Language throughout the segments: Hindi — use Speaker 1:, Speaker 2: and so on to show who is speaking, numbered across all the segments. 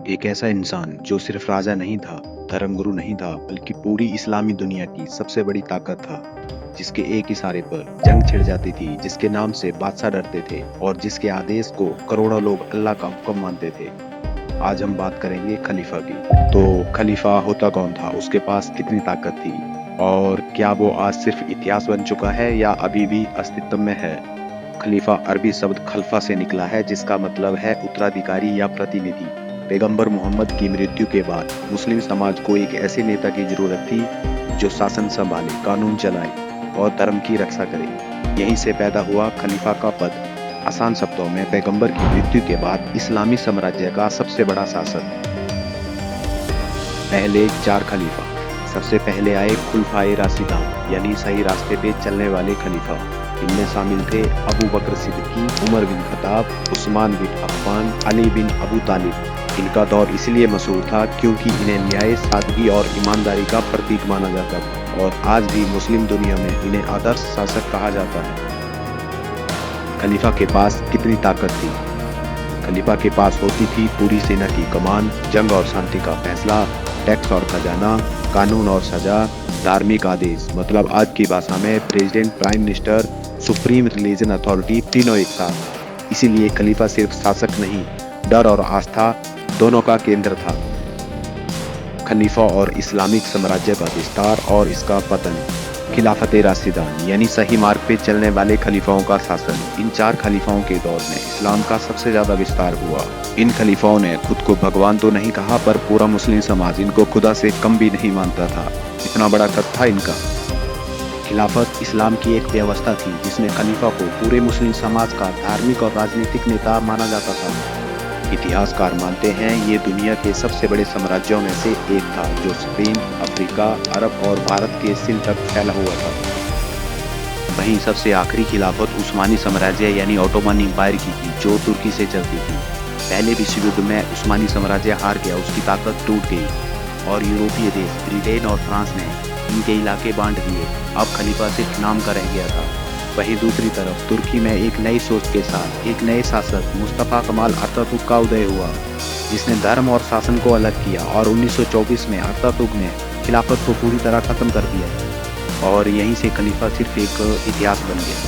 Speaker 1: एक ऐसा इंसान जो सिर्फ राजा नहीं था, धर्मगुरु नहीं था, बल्कि पूरी इस्लामी दुनिया की सबसे बड़ी ताकत था, जिसके एक इशारे पर जंग छिड़ जाती थी, जिसके नाम से बादशाह डरते थे और जिसके आदेश को करोड़ों लोग अल्लाह का हुक्म मानते थे। आज हम बात करेंगे खलीफा की। तो खलीफा होता कौन था, उसके पास कितनी ताकत थी और क्या वो आज सिर्फ इतिहास बन चुका है या अभी भी अस्तित्व में है? खलीफा अरबी शब्द खल्फा से निकला है, जिसका मतलब है उत्तराधिकारी या प्रतिनिधि। पैगंबर मोहम्मद की मृत्यु के बाद मुस्लिम समाज को एक ऐसे नेता की जरूरत थी जो शासन संभाले, कानून चलाए और धर्म की रक्षा करे। यहीं से पैदा हुआ खलीफा का पद। आसान शब्दों में, पैगंबर की मृत्यु के बाद इस्लामी साम्राज्य का सबसे बड़ा शासक। पहले 4 खलीफा। सबसे पहले आए खुलफाए राशिदान, यानी सही रास्ते पे चलने वाले खलीफा। इनमें शामिल थे अबू बकर सिद्दीकी, उमर बिन खत्ताब, उस्मान बिन अफ्फान, अली बिन अबू तालिब। इनका दौर इसलिए मशहूर था क्योंकि इन्हें न्याय, सादगी और ईमानदारी का प्रतीक माना जाता था और आज भी मुस्लिम दुनिया में इन्हें आदर्श शासक कहा जाता है। खलीफा के पास कितनी ताकत थी? खलीफा के पास होती थी पूरी सेना की कमान, जंग और शांति का फैसला, टैक्स और खजाना, कानून और सजा, धार्मिक आदेश, मतलब आज की भाषा में president, prime minister, supreme religion authority, तीनों एक साथ। इसीलिए खलीफा सिर्फ शासक नहीं, डर और आस्था दोनों का केंद्र था। खलीफा और इस्लामिक साम्राज्य का विस्तार और इसका पतन। खिलाफत राशिदान, यानी सही मार्ग पे चलने वाले खलीफाओं का शासन। इन 4 खलीफाओं के दौर में इस्लाम का सबसे ज्यादा विस्तार हुआ। इन खलीफाओं ने खुद को भगवान तो नहीं कहा, पर पूरा मुस्लिम समाज इनको खुदा से कम भी नहीं मानता था, इतना बड़ा कद था इनका। खिलाफत इस्लाम की एक व्यवस्था थी जिसमें खलीफा को पूरे मुस्लिम समाज का धार्मिक और राजनीतिक नेता माना जाता था। इतिहासकार मानते हैं ये दुनिया के सबसे बड़े साम्राज्यों में से एक था, जो स्पेन, अफ्रीका, अरब और भारत के सिंध तक फैला हुआ था। वहीं सबसे आखिरी खिलाफत उस्मानी साम्राज्य यानी ऑटोमन एम्पायर की थी, जो तुर्की से चलती थी। पहले विश्व युद्ध में उस्मानी साम्राज्य हार गया, उसकी ताकत टूट गई और यूरोपीय देश ब्रिटेन और फ्रांस ने इनके इलाके बांट दिए। अब खलीफा सिर्फ नाम का रह गया था। वहीं दूसरी तरफ तुर्की में एक नई सोच के साथ एक नए शासक मुस्तफा कमाल अतातुर्क का उदय हुआ, जिसने धर्म और शासन को अलग किया और 1924 में अतातुर्क ने खिलाफत को पूरी तरह खत्म कर दिया और यहीं से खलीफा सिर्फ एक इतिहास बन गया।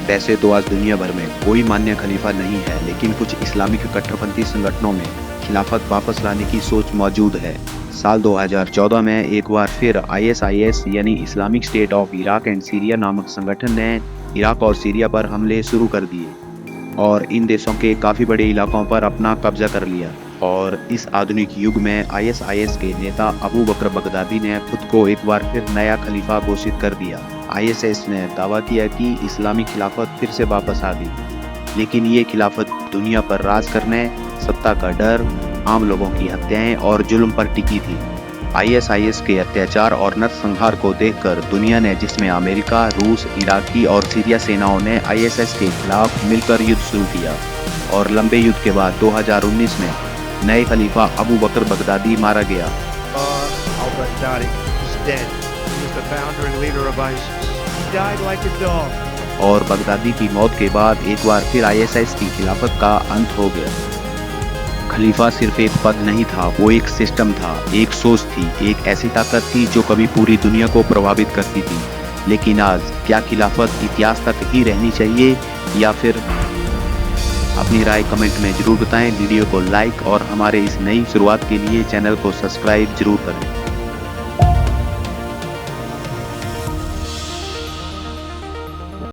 Speaker 1: वैसे तो आज दुनिया भर में कोई मान्य खलीफा नहीं है, लेकिन कुछ इस्लामिक कट्टरपंथी संगठनों में खिलाफत वापस लाने की सोच मौजूद है। साल 2014 में एक बार फिर ISIS यानी Islamic state of Iraq and Syria नामक संगठन ने इराक और सीरिया पर हमले शुरू कर दिए और इन देशों के काफ़ी बड़े इलाकों पर अपना कब्जा कर लिया। और इस आधुनिक युग में ISIS के नेता अबू बकर बगदादी ने खुद को एक बार फिर नया खलीफा घोषित कर दिया। ISIS ने दावा किया कि इस्लामी खिलाफत फिर से वापस आ गई, लेकिन ये खिलाफत दुनिया पर राज करने, सत्ता का डर, आम लोगों की हत्याएं और जुल्म पर टिकी थी। ISIS के अत्याचार और नरसंहार को देखकर दुनिया ने, जिसमें अमेरिका, रूस, इराकी और सीरिया सेनाओं ने ISIS के खिलाफ मिलकर युद्ध शुरू किया और लंबे युद्ध के बाद 2019 में नए खलीफा अबू बकर बगदादी मारा गया। और बगदादी की मौत के बाद एक बार फिर ISIS की खिलाफत का अंत हो गया। खलीफा सिर्फ एक पद नहीं था, वो एक सिस्टम था, एक सोच थी, एक ऐसी ताकत थी जो कभी पूरी दुनिया को प्रभावित करती थी। लेकिन आज क्या खिलाफत इतिहास तक ही रहनी चाहिए या फिर? अपनी राय कमेंट में जरूर बताएं। वीडियो को लाइक और हमारे इस नई शुरुआत के लिए चैनल को सब्सक्राइब जरूर करें।